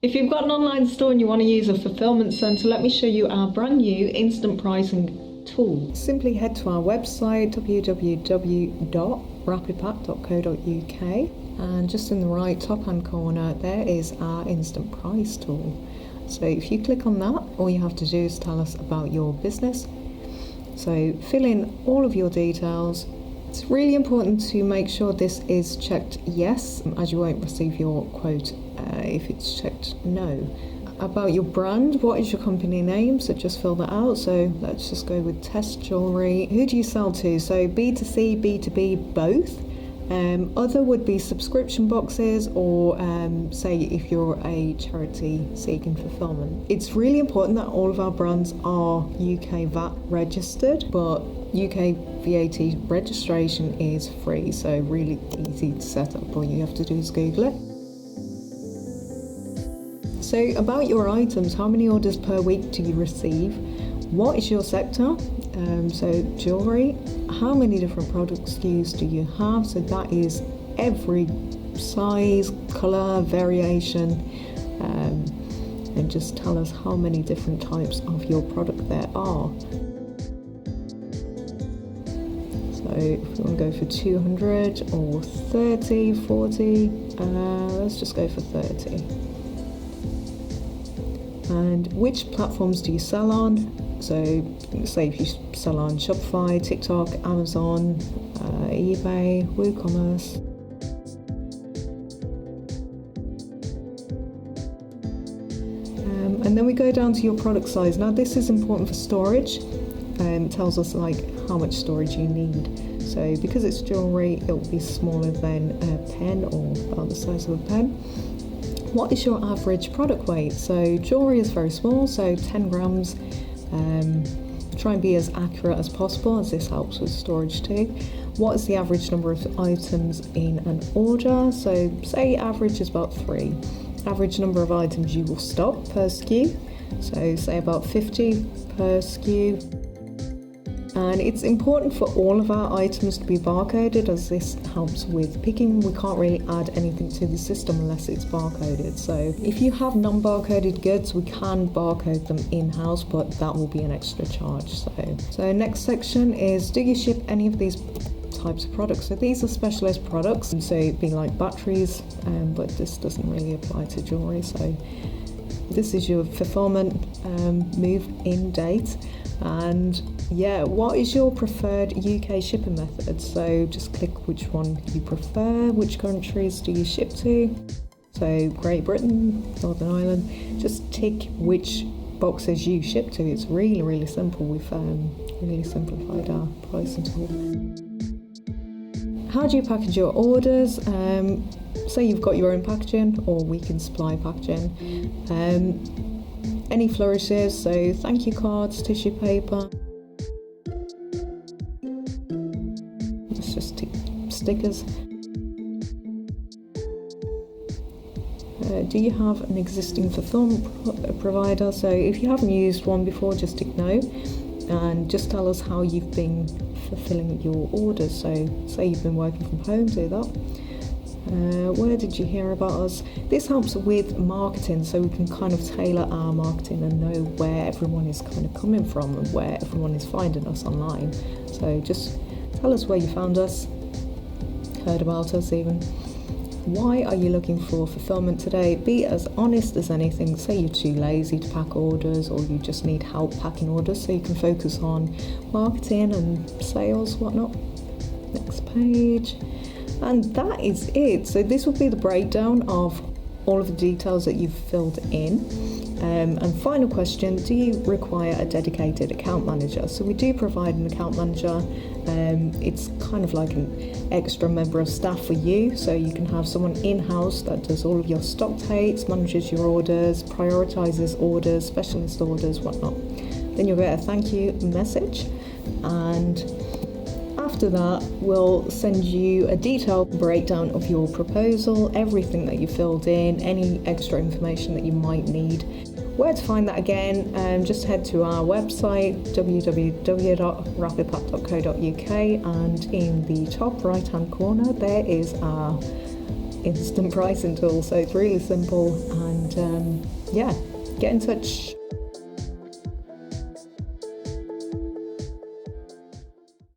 If you've got an online store and you want to use a fulfillment center, let me show you our brand new instant pricing tool. Simply head to our website www.rapidpack.co.uk, and just in the right top hand corner there is our instant price tool. So if you click on that, all you have to do is tell us about your business. So fill in all of your details. It's really important to make sure this is checked yes, as you won't receive your quote if it's checked no. About your brand, what is your company name? So just fill that out. So let's just go with Test Jewelry. Who do you sell to? So B2C, B2B, both. Other would be subscription boxes, or say if you're a charity seeking fulfillment. It's really important that all of our brands are UK VAT registered, but UK VAT registration is free, so really easy to set up. All you have to do is Google it. So about your items, how many orders per week do you receive? What is your sector? So jewelry. How many different product SKUs do you have? So that is every size, colour, variation, and just tell us how many different types of your product there are. So if we want to go for 200 or 30, 40, let's just go for 30. And which platforms do you sell on? So say if you sell on Shopify, TikTok, Amazon, eBay, Ecommerce. And then we go down to your product size. Now this is important for storage. It tells us like how much storage you need. So because it's jewelry, it will be smaller than a pen, or about the size of a pen. What is your average product weight? So jewelry is very small, so 10 grams. Try and be as accurate as possible, as this helps with storage too. What is the average number of items in an order? So say average is about 3. Average number of items you will stock per SKU. So say about 50 per SKU. And it's important for all of our items to be barcoded, as this helps with picking. We can't really add anything to the system unless it's barcoded. So if you have non-barcoded goods, we can barcode them in-house, but that will be an extra charge. So next section is, do you ship any of these types of products? So these are specialist products, so it'd be like batteries, but this doesn't really apply to jewelry. So this is your fulfillment move in date. And yeah, what is your preferred UK shipping method? So just click which one you prefer. Which countries do you ship to? So Great Britain, Northern Ireland. Just tick which boxes you ship to. It's really, really simple. We've really simplified our pricing tool. How do you package your orders? Say you've got your own packaging, or we can supply packaging. Any flourishes, so thank you cards, tissue paper. Let's just tick stickers. Do you have an existing fulfillment provider? So if you haven't used one before, just tick no, and just tell us how you've been fulfilling your orders. So say you've been working from home, do that. Where did you hear about us? This helps with marketing, so we can kind of tailor our marketing and know where everyone is kind of coming from and where everyone is finding us online. So just tell us where you found us, heard about us even. Why are you looking for fulfillment today? Be as honest as anything. Say you're too lazy to pack orders, or you just need help packing orders, so you can focus on marketing and sales, whatnot. Next page. And that is it. So this will be the breakdown of all of the details that you've filled in. And final question, do you require a dedicated account manager? So we do provide an account manager. It's kind of like an extra member of staff for you. So you can have someone in-house that does all of your stock takes, manages your orders, prioritizes orders, specialist orders, whatnot. Then you'll get a thank you message, and after that, we'll send you a detailed breakdown of your proposal, everything that you filled in, any extra information that you might need. Where to find that again? Just head to our website, www.rapidpack.co.uk, and in the top right hand corner there is our instant pricing tool. So it's really simple, and and yeah, get in touch.